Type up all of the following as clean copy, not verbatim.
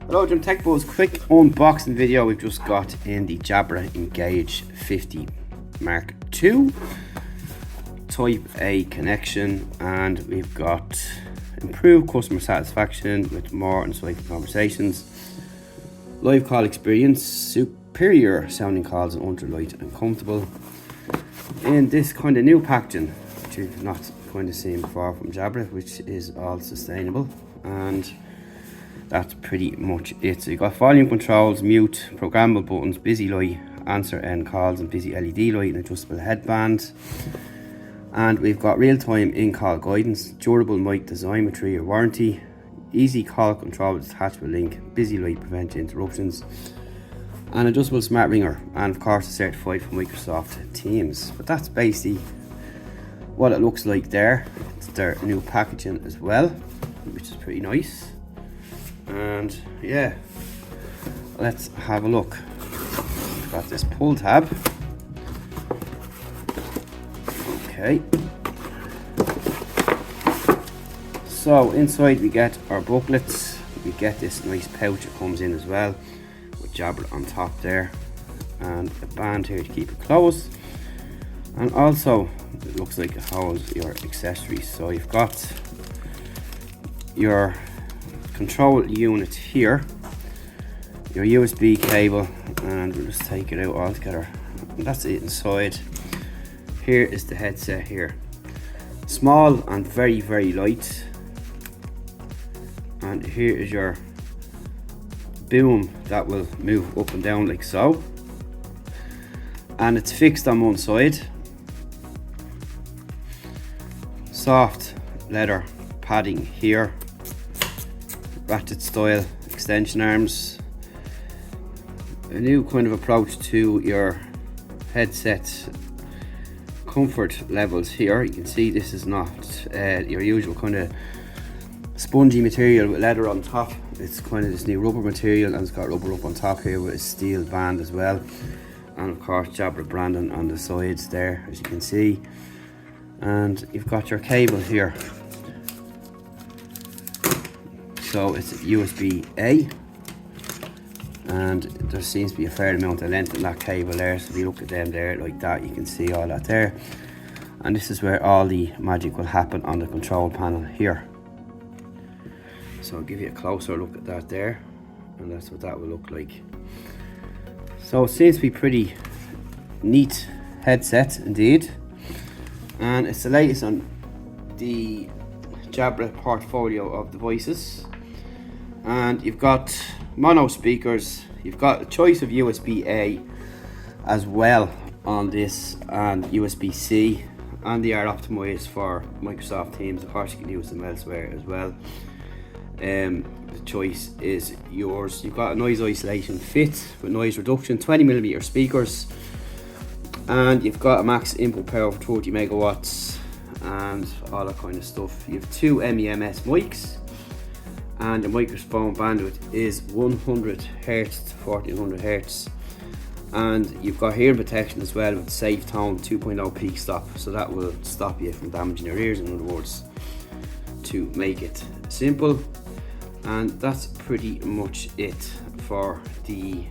Hello Jim Tech Buzz, quick unboxing video. We've just got in the Jabra Engage 50 Mark II Type A connection, and we've got improved customer satisfaction with more insightful conversations, live call experience, superior sounding calls and ultra light and comfortable in this kind of new packaging which you've not kind of seen before from Jabra, which is all sustainable. And that's pretty much it. So you've got volume controls, mute, programmable buttons, busy light, answer end calls and busy LED light and adjustable headband. And we've got real-time in-call guidance, durable mic design with 3-year warranty, easy call control with detachable link, busy light prevent interruptions, and adjustable smart ringer, and of course it's certified for Microsoft Teams. But that's basically what it looks like there. It's their new packaging as well, which is pretty nice. And yeah, let's have a look. We've got this pull tab. Okay, so inside we get our booklets. We get this nice pouch that comes in as well with Jabra on top there, and a band here to keep it closed. And also it looks like it holds your accessories. So you've got your control unit here, your USB cable, and we'll just take it out altogether. And that's it inside. Here is the headset here, small and very light. And here is your boom that will move up and down like so, and it's fixed on one side. Soft leather padding here, ratchet style extension arms, a new kind of approach to your headset comfort levels here. You can see this is not your usual kind of spongy material with leather on top. It's kind of this new rubber material, and it's got rubber up on top here with a steel band as well, and of course Jabra branding on the sides there, as you can see. And you've got your cable here. So it's USB-A, and there seems to be a fair amount of length in that cable there. So if you look at them there like that, you can see all that there. And this is where all the magic will happen on the control panel here. So I'll give you a closer look at that there, and that's what that will look like. So it seems to be pretty neat headset indeed, and it's the latest on the Jabra portfolio of devices. And you've got mono speakers, you've got a choice of USB-A as well on this, and USB-C, and they are optimized for Microsoft Teams. Of course you can use them elsewhere as well. The choice is yours. You've got a noise isolation fit with noise reduction, 20mm speakers, and you've got a max input power of 30 megawatts and all that kind of stuff. You have 2 MEMS mics, and the microphone bandwidth is 100 Hz to 1400 Hz, and you've got hearing protection as well with safe tone 2.0 peak stop, so that will stop you from damaging your ears, in other words, to make it simple. And that's pretty much it for the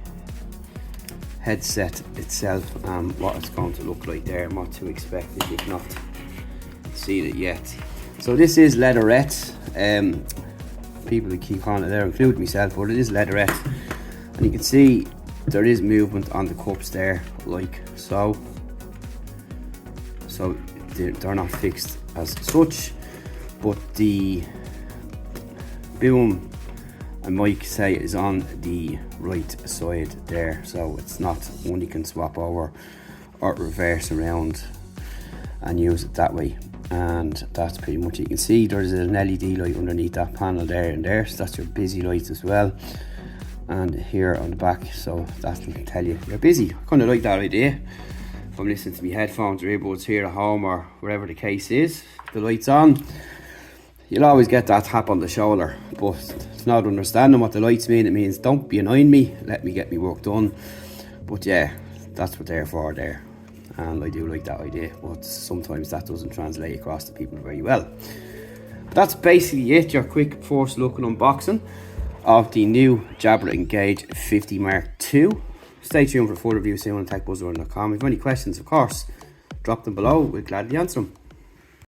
headset itself, and what it's going to look like there, and what to expect if you've not seen it yet. So this is leatherette. People who keep calling it there, including myself, but it is leatherette, and you can see there is movement on the cups there like so. So they're not fixed as such, but the boom and mic say is on the right side there, so it's not one you can swap over or reverse around and use it that way. And that's pretty much it. You can see there's an LED light underneath that panel there and there, so that's your busy light as well, and here on the back, so that will tell you you're busy. I kind of like that idea. If I'm listening to my headphones or earbuds here at home or wherever the case is, the light's on, you'll always get that tap on the shoulder, but it's not understanding what the lights mean. It means don't be annoying me, let me get my work done. But yeah, that's what they're for there. and I do like that idea, but sometimes that doesn't translate across to people very well. But that's basically it, your quick first look and unboxing. of the new Jabra Engage 50 Mark II. Stay tuned for further reviews. See you on techbuzzword.com. If you have any questions, of course, drop them below. We'll gladly answer them.